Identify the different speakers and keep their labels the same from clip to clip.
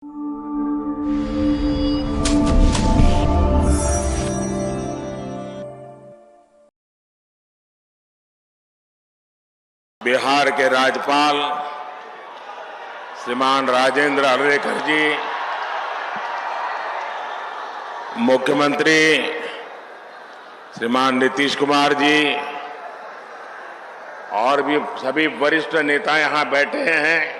Speaker 1: बिहार के राज्यपाल श्रीमान राजेंद्र अर्लेकर जी, मुख्यमंत्री श्रीमान नीतीश कुमार जी और भी सभी वरिष्ठ नेता यहां बैठे हैं।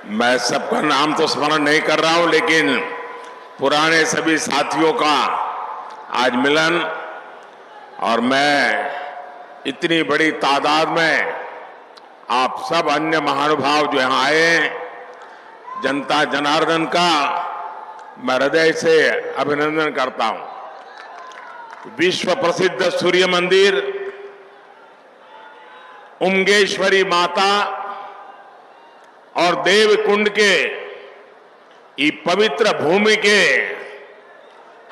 Speaker 1: मैं सबका नाम तो स्मरण नहीं कर रहा हूं, लेकिन पुराने सभी साथियों का आज मिलन, और मैं इतनी बड़ी तादाद में आप सब अन्य महानुभाव जो यहां आए, जनता जनार्दन का मैं हृदय से अभिनंदन करता हूं। विश्व प्रसिद्ध सूर्य मंदिर, उमगेश्वरी माता और देवकुंड के ये पवित्र भूमि के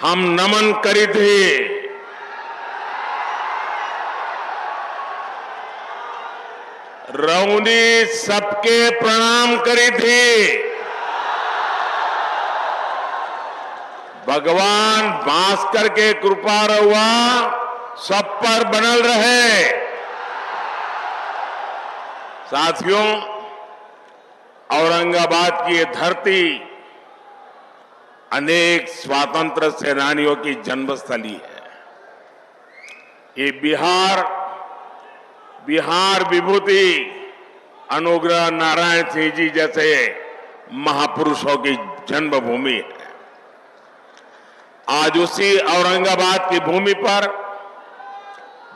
Speaker 1: हम नमन करिथे। रौनी सबके प्रणाम करी थी। भगवान भास्कर के कृपा रहुआ सब पर बनल रहे। साथियों, औरंगाबाद की ये धरती अनेक स्वातंत्र सेनानियों की जन्मस्थली है। ये बिहार विभूति अनुग्रह नारायण सिंह जी जैसे महापुरुषों की जन्मभूमि है। आज उसी औरंगाबाद की भूमि पर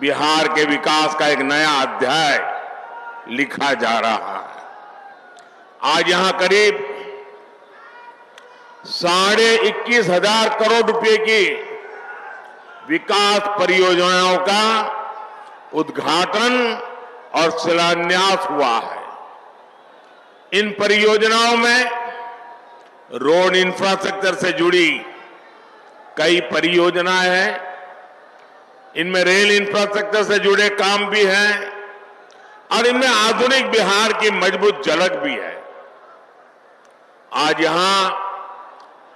Speaker 1: बिहार के विकास का एक नया अध्याय लिखा जा रहा है। आज यहां करीब 21,500 करोड़ रुपए की विकास परियोजनाओं का उद्घाटन और शिलान्यास हुआ है। इन परियोजनाओं में रोड इंफ्रास्ट्रक्चर से जुड़ी कई परियोजनाएं हैं। इनमें रेल इंफ्रास्ट्रक्चर से जुड़े काम भी हैं और इनमें आधुनिक बिहार की मजबूत झलक भी है। आज यहां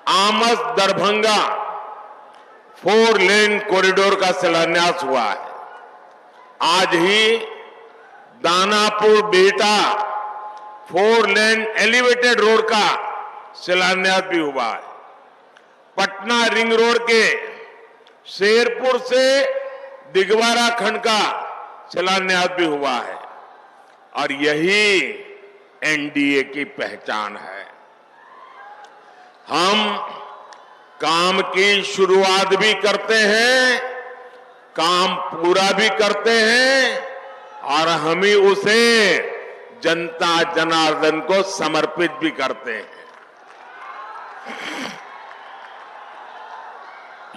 Speaker 1: आमस दरभंगा 4 लेन कॉरिडोर का शिलान्यास हुआ है। आज ही Danapur Bihta 4 lane elevated road का शिलान्यास भी हुआ है। पटना रिंग रोड के शेरपुर से दिगवारा खंड का शिलान्यास भी हुआ है। और यही एनडीए की पहचान है। हम काम की शुरुआत भी करते हैं, काम पूरा भी करते हैं और हम ही उसे जनता जनार्दन को समर्पित भी करते हैं।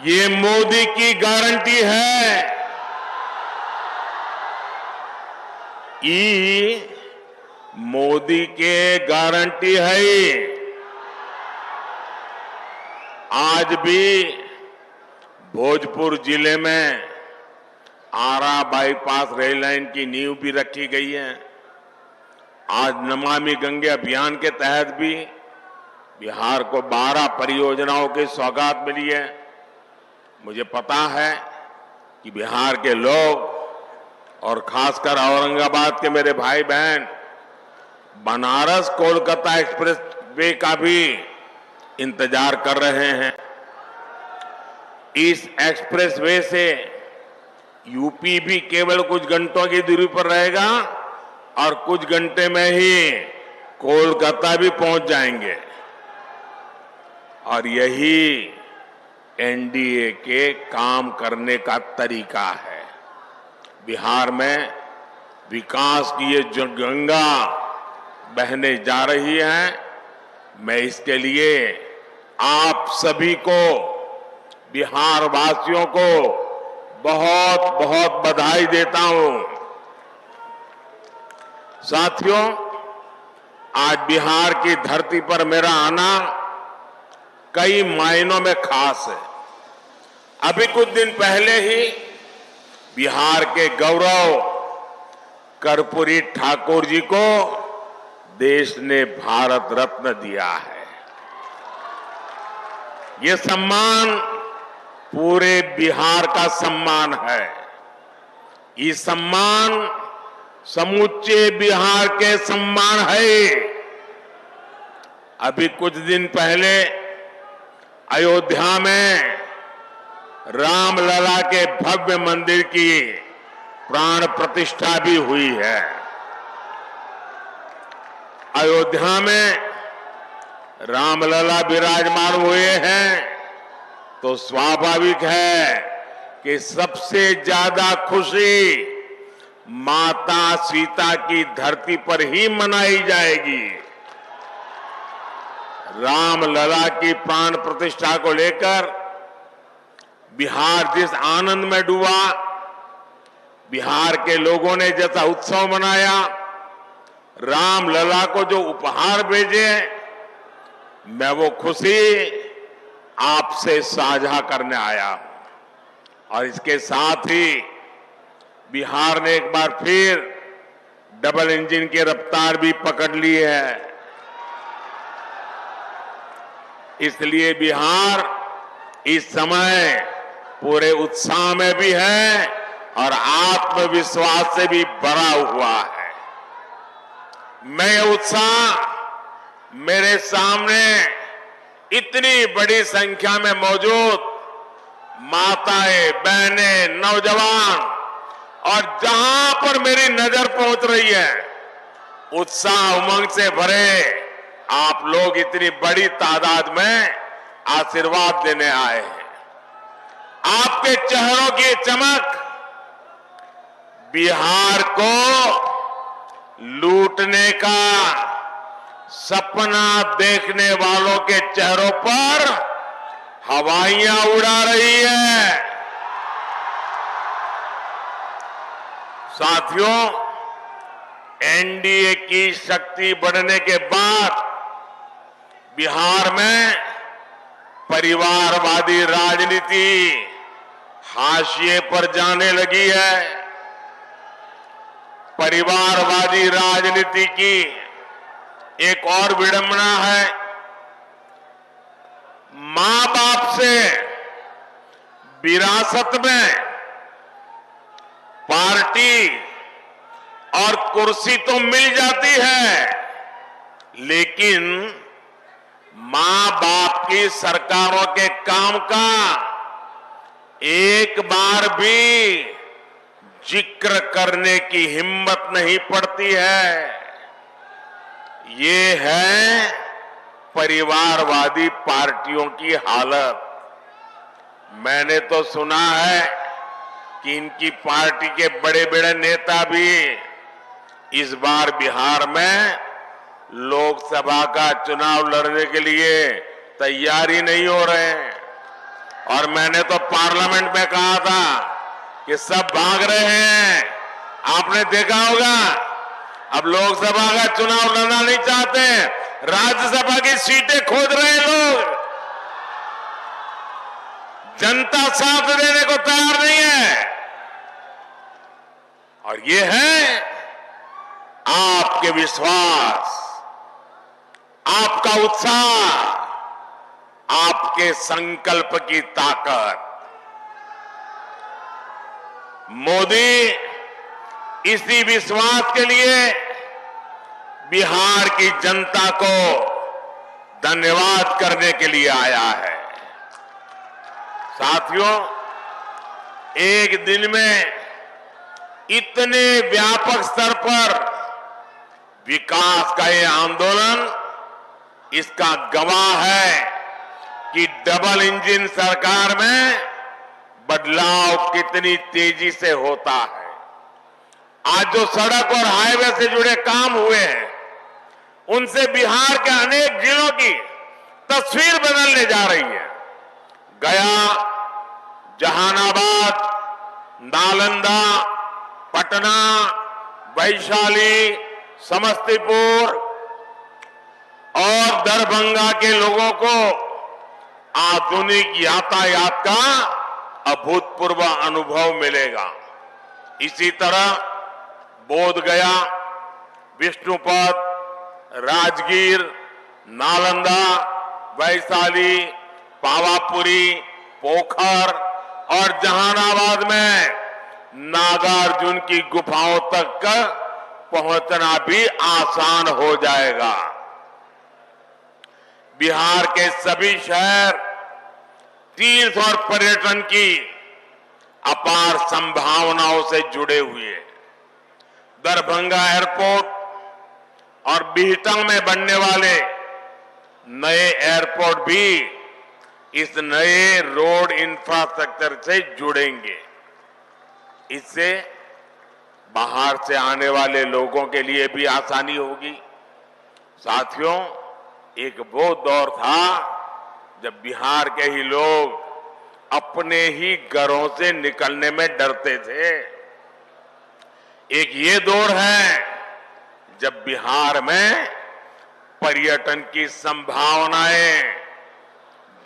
Speaker 1: ये मोदी की गारंटी है। ये मोदी के गारंटी है। आज भी भोजपुर जिले में आरा बाईपास रेल लाइन की नींव भी रखी गई है। आज नमामि गंगे अभियान के तहत भी बिहार को 12 परियोजनाओं की सौगात मिली है। मुझे पता है कि बिहार के लोग और खासकर औरंगाबाद के मेरे भाई बहन बनारस कोलकाता एक्सप्रेस वे का भी इंतजार कर रहे हैं। इस एक्सप्रेस वे से यूपी भी केवल कुछ घंटों की दूरी पर रहेगा और कुछ घंटे में ही कोलकाता भी पहुंच जाएंगे। और यही एनडीए के काम करने का तरीका है। बिहार में विकास की ये जो गंगा बहने जा रही है, मैं इसके लिए आप सभी को, बिहार वासियों को बहुत बहुत बधाई देता हूं। साथियों, आज बिहार की धरती पर मेरा आना कई मायनों में खास है। अभी कुछ दिन पहले ही बिहार के गौरव कर्पूरी ठाकुर जी को देश ने भारत रत्न दिया है। ये सम्मान पूरे बिहार का सम्मान है। ये सम्मान समूचे बिहार के सम्मान है। अभी कुछ दिन पहले अयोध्या में रामलला के भव्य मंदिर की प्राण प्रतिष्ठा भी हुई है। अयोध्या में रामलला विराजमान हुए हैं तो स्वाभाविक है कि सबसे ज्यादा खुशी माता सीता की धरती पर ही मनाई जाएगी। रामलला की प्राण प्रतिष्ठा को लेकर बिहार जिस आनंद में डूबा, बिहार के लोगों ने जैसा उत्सव मनाया, रामलला को जो उपहार भेजे, मैं वो खुशी आपसे साझा करने आया हूं। और इसके साथ ही बिहार ने एक बार फिर डबल इंजन की रफ्तार भी पकड़ ली है। इसलिए बिहार इस समय पूरे उत्साह में भी है और आत्मविश्वास से भी भरा हुआ है। मैं ये उत्साह मेरे सामने इतनी बड़ी संख्या में मौजूद माताएं, बहनें, नौजवान और जहां पर मेरी नजर पहुंच रही है, उत्साह उमंग से भरे आप लोग इतनी बड़ी तादाद में आशीर्वाद देने आए हैं। आपके चेहरों की चमक बिहार को लूटने का सपना देखने वालों के चेहरों पर हवाइयां उड़ा रही है। साथियों, एनडीए की शक्ति बढ़ने के बाद बिहार में परिवारवादी राजनीति हाशिए पर जाने लगी है। परिवारवादी राजनीति की एक और विडंबना है, मां बाप से विरासत में पार्टी और कुर्सी तो मिल जाती है, लेकिन मां बाप की सरकारों के काम का एक बार भी जिक्र करने की हिम्मत नहीं पड़ती है। ये है परिवारवादी पार्टियों की हालत। मैंने तो सुना है कि इनकी पार्टी के बड़े बड़े नेता भी इस बार बिहार में लोकसभा का चुनाव लड़ने के लिए तैयारी नहीं हो रहे हैं। और मैंने तो पार्लियामेंट में कहा था कि सब भाग रहे हैं। आपने देखा होगा, अब लोकसभा का चुनाव लड़ना नहीं चाहते, राज्यसभा की सीटें खोद रहे हैं लोग। जनता साथ देने को तैयार नहीं है। और ये है आपके विश्वास, आपका उत्साह, आपके संकल्प की ताकत। मोदी इसी विश्वास के लिए बिहार की जनता को धन्यवाद करने के लिए आया है। साथियों, एक दिन में इतने व्यापक स्तर पर विकास का ये आंदोलन इसका गवाह है कि डबल इंजन सरकार में बदलाव कितनी तेजी से होता है। आज जो सड़क और हाईवे से जुड़े काम हुए हैं, उनसे बिहार के अनेक जिलों की तस्वीर बदलने जा रही है। गया, जहानाबाद, नालंदा, पटना, वैशाली, समस्तीपुर और दरभंगा के लोगों को आधुनिक यातायात का अभूतपूर्व अनुभव मिलेगा। इसी तरह बोधगया, विष्णुपद, राजगीर, नालंदा, वैशाली, पावापुरी, पोखर और जहानाबाद में नागार्जुन की गुफाओं तक पहुंचना भी आसान हो जाएगा। बिहार के सभी शहर तीर्थ और पर्यटन की अपार संभावनाओं से जुड़े हुए हैं। दरभंगा एयरपोर्ट और बिहटा में बनने वाले नए एयरपोर्ट भी इस नए रोड इंफ्रास्ट्रक्चर से जुड़ेंगे। इससे बाहर से आने वाले लोगों के लिए भी आसानी होगी। साथियों, एक वो दौर था जब बिहार के ही लोग अपने ही घरों से निकलने में डरते थे। एक ये दौर है जब बिहार में पर्यटन की संभावनाएं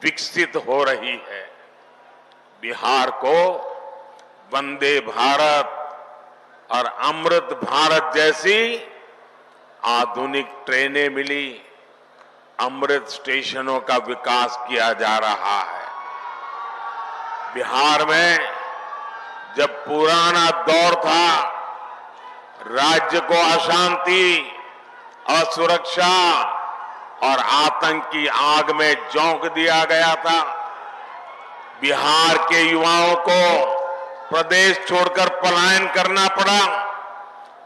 Speaker 1: विकसित हो रही है। बिहार को वंदे भारत और अमृत भारत जैसी आधुनिक ट्रेनें मिली। अमृत स्टेशनों का विकास किया जा रहा है। बिहार में जब पुराना दौर था, राज्य को अशांति, असुरक्षा और आतंक की आग में झोंक दिया गया था। बिहार के युवाओं को प्रदेश छोड़कर पलायन करना पड़ा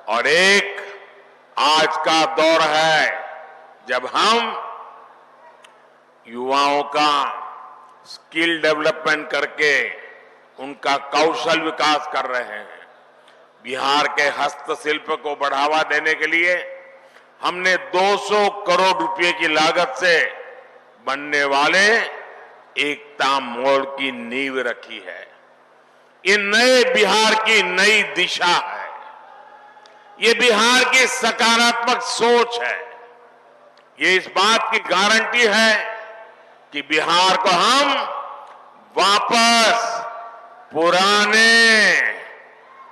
Speaker 1: और एक आज का दौर है जब हम युवाओं का स्किल डेवलपमेंट करके उनका कौशल विकास कर रहे हैं। बिहार के हस्तशिल्प को बढ़ावा देने के लिए हमने 200 करोड़ रुपए की लागत से बनने वाले एकता मॉल की नींव रखी है। ये नए बिहार की नई दिशा है। ये बिहार की सकारात्मक सोच है। ये इस बात की गारंटी है कि बिहार को हम वापस पुराने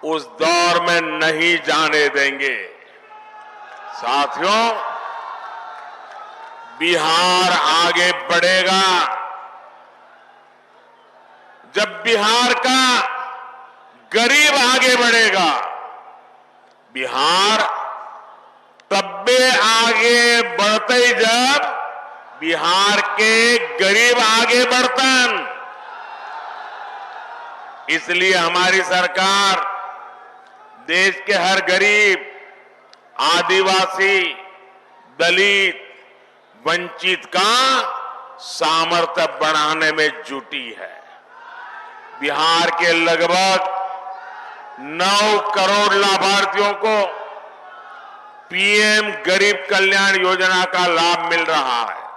Speaker 1: उस दौर में नहीं जाने देंगे। साथियों, बिहार आगे बढ़ेगा जब बिहार का गरीब आगे बढ़ेगा। बिहार तब्बे आगे बढ़ते ही जब बिहार के गरीब आगे बढ़तन। इसलिए हमारी सरकार देश के हर गरीब, आदिवासी, दलित, वंचित का सामर्थ्य बढ़ाने में जुटी है। बिहार के लगभग 9 करोड़ लाभार्थियों को पीएम गरीब कल्याण योजना का लाभ मिल रहा है।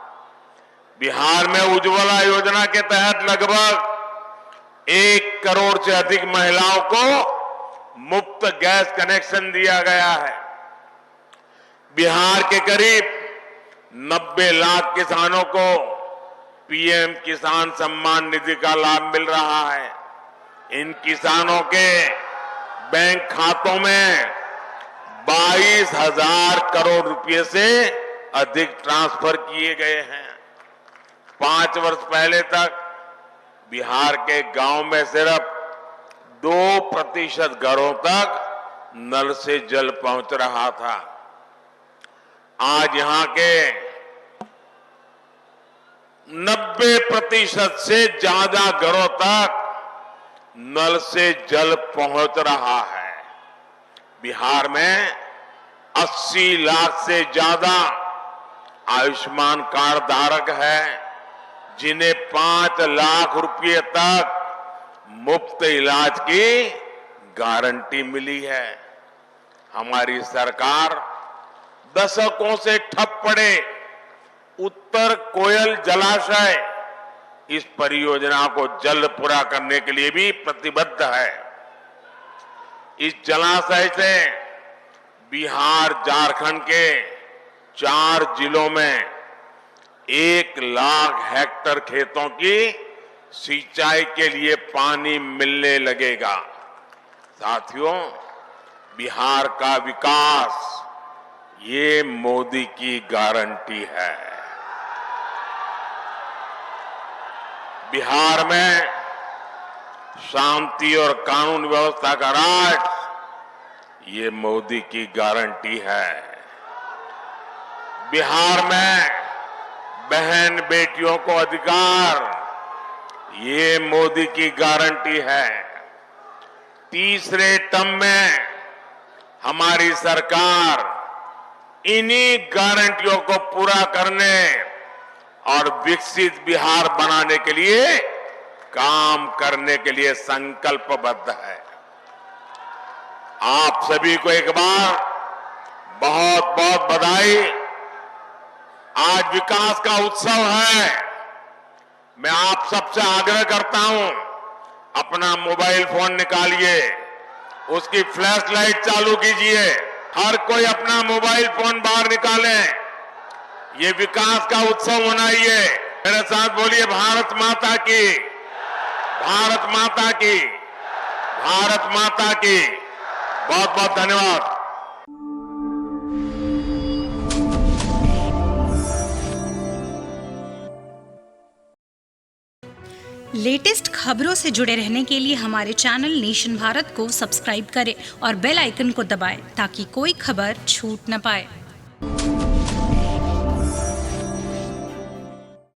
Speaker 1: बिहार में उज्ज्वला योजना के तहत लगभग 1 करोड़ से अधिक महिलाओं को मुफ्त गैस कनेक्शन दिया गया है। बिहार के करीब 90 लाख किसानों को पीएम किसान सम्मान निधि का लाभ मिल रहा है। इन किसानों के बैंक खातों में 22,000 करोड़ रुपए से अधिक ट्रांसफर किए गए हैं। 5 वर्ष पहले तक बिहार के गांव में सिर्फ 2% घरों तक नल से जल पहुंच रहा था। आज यहां के 90% से ज्यादा घरों तक नल से जल पहुंच रहा है। बिहार में 80 लाख से ज्यादा आयुष्मान कार्ड धारक है, जिन्हें 5 लाख रुपए तक मुफ्त इलाज की गारंटी मिली है। हमारी सरकार दशकों से ठप पड़े उत्तर कोयल जलाशय इस परियोजना को जल्द पूरा करने के लिए भी प्रतिबद्ध है। इस जलाशय से बिहार, झारखंड के 4 जिलों में 1 लाख हेक्टेयर खेतों की सिंचाई के लिए पानी मिलने लगेगा। साथियों, बिहार का विकास ये मोदी की गारंटी है। बिहार में शांति और कानून व्यवस्था का राज, ये मोदी की गारंटी है। बिहार में बहन बेटियों को अधिकार, ये मोदी की गारंटी है। तीसरे टर्म में हमारी सरकार इन्हीं गारंटियों को पूरा करने और विकसित बिहार बनाने के लिए काम करने के लिए संकल्पबद्ध है। आप सभी को एक बार बहुत बहुत बधाई। आज विकास का उत्सव है। मैं आप सबसे आग्रह करता हूं, अपना मोबाइल फोन निकालिए, उसकी फ्लैश लाइट चालू कीजिए। हर कोई अपना मोबाइल फोन बाहर निकालें। ये विकास का उत्सव मनाइए। मेरे साथ बोलिए, भारत माता की, भारत माता की, भारत माता की। बहुत बहुत धन्यवाद।
Speaker 2: लेटेस्ट खबरों से जुड़े रहने के लिए हमारे चैनल नेशन भारत को सब्सक्राइब करें और बेल आइकन को दबाएं ताकि कोई खबर छूट न पाए।